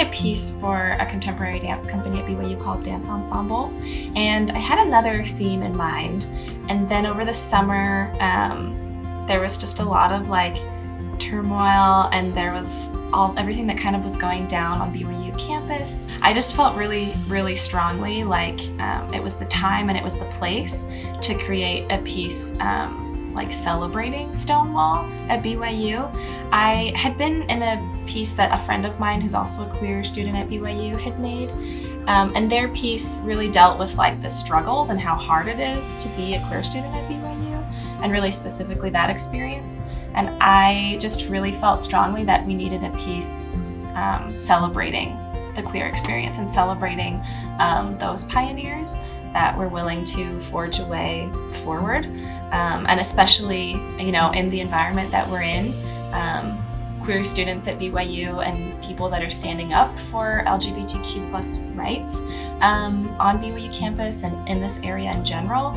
a piece for a contemporary dance company at BYU called Dance Ensemble, and I had another theme in mind. And then over the summer, there was just a lot of like turmoil, and there was everything that kind of was going down on BYU campus. I just felt really, really strongly like it was the time and it was the place to create a piece like celebrating Stonewall at BYU. I had been in a piece that a friend of mine who's also a queer student at BYU had made, and their piece really dealt with like the struggles and how hard it is to be a queer student at BYU, and really specifically that experience. And I just really felt strongly that we needed a piece celebrating the queer experience and celebrating those pioneers that were willing to forge a way forward. And especially, you know, in the environment that we're in, queer students at BYU and people that are standing up for LGBTQ plus rights on BYU campus and in this area in general,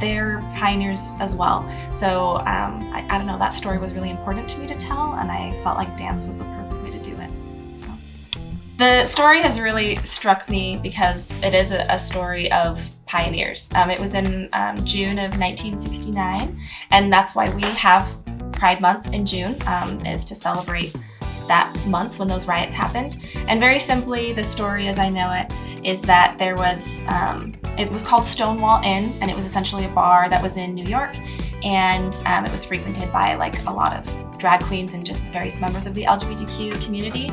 they're pioneers as well. So I don't know, that story was really important to me to tell, and I felt like dance was the perfect way to do it. So. The story has really struck me because it is a story of pioneers. It was in June of 1969, and that's why we have Pride Month in June, is to celebrate that month when those riots happened. And very simply, the story as I know it is that there was, it was called Stonewall Inn, and it was essentially a bar that was in New York, and it was frequented by like a lot of drag queens and just various members of the LGBTQ community.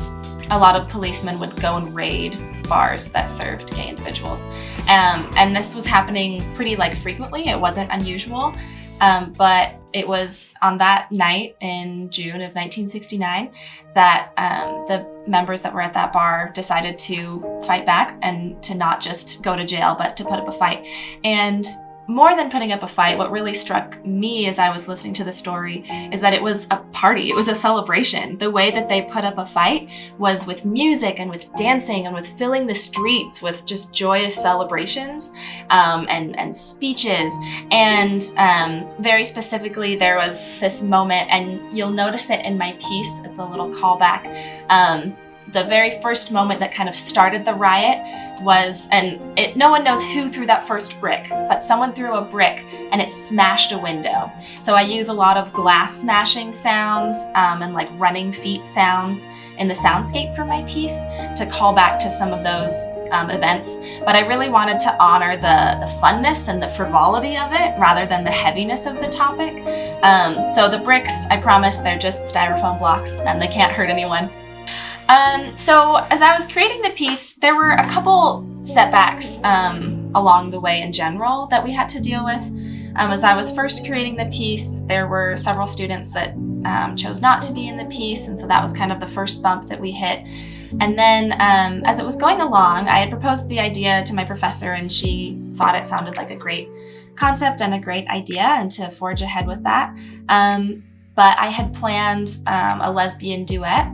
A lot of policemen would go and raid bars that served gay individuals. And this was happening pretty like frequently. It wasn't unusual. But it was on that night in June of 1969 that the members that were at that bar decided to fight back and to not just go to jail, but to put up a fight. And more than putting up a fight, what really struck me as I was listening to the story is that it was a party. It was a celebration. The way that they put up a fight was with music and with dancing and with filling the streets with just joyous celebrations and speeches. And very specifically, there was this moment, and you'll notice it in my piece. It's a little callback. The very first moment that kind of started the riot was, no one knows who threw that first brick, but someone threw a brick and it smashed a window. So I use a lot of glass smashing sounds and like running feet sounds in the soundscape for my piece to call back to some of those events. But I really wanted to honor the funness and the frivolity of it rather than the heaviness of the topic. So the bricks, I promise, they're just styrofoam blocks and they can't hurt anyone. So as I was creating the piece, there were a couple setbacks along the way in general that we had to deal with. As I was first creating the piece, there were several students that chose not to be in the piece, and so that was kind of the first bump that we hit. And then as it was going along, I had proposed the idea to my professor, and she thought it sounded like a great concept and a great idea, and to forge ahead with that. But I had planned a lesbian duet.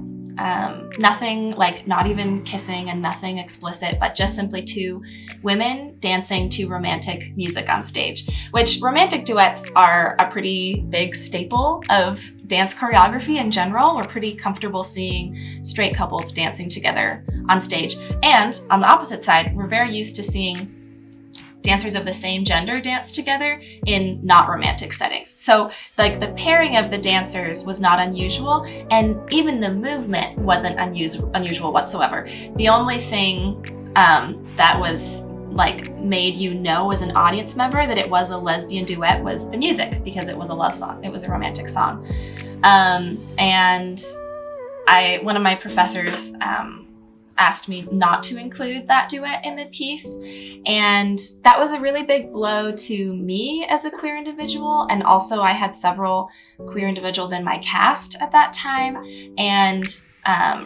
Nothing like, not even kissing and nothing explicit, but just simply two women dancing to romantic music on stage, which romantic duets are a pretty big staple of dance choreography in general. We're pretty comfortable seeing straight couples dancing together on stage. And on the opposite side, we're very used to seeing dancers of the same gender dance together in not romantic settings. So like the pairing of the dancers was not unusual, and even the movement wasn't unusual whatsoever. The only thing that was like made you know as an audience member that it was a lesbian duet was the music, because it was a love song. It was a romantic song. And one of my professors asked me not to include that duet in the piece. And that was a really big blow to me as a queer individual. And also I had several queer individuals in my cast at that time. And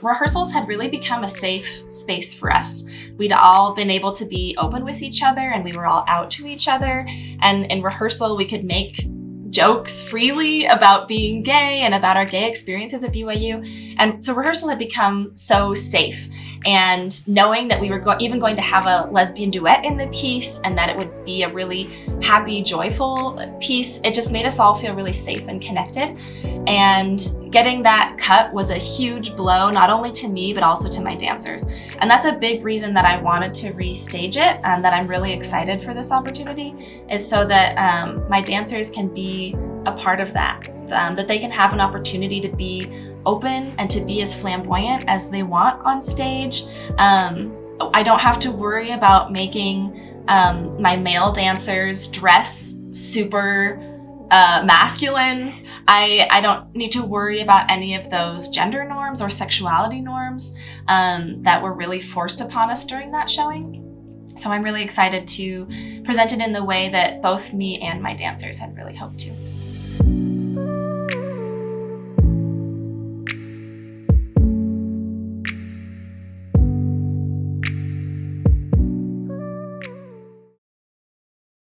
rehearsals had really become a safe space for us. We'd all been able to be open with each other, and we were all out to each other. And in rehearsal, we could make jokes freely about being gay and about our gay experiences at BYU. And so rehearsal had become so safe. And knowing that we were even going to have a lesbian duet in the piece and that it would be a really happy, joyful piece, it just made us all feel really safe and connected. And getting that cut was a huge blow, not only to me, but also to my dancers. And that's a big reason that I wanted to restage it and that I'm really excited for this opportunity, is so that my dancers can be a part of that, that they can have an opportunity to be open and to be as flamboyant as they want on stage. I don't have to worry about making my male dancers dress super masculine. I don't need to worry about any of those gender norms or sexuality norms that were really forced upon us during that showing. So I'm really excited to present it in the way that both me and my dancers had really hoped to.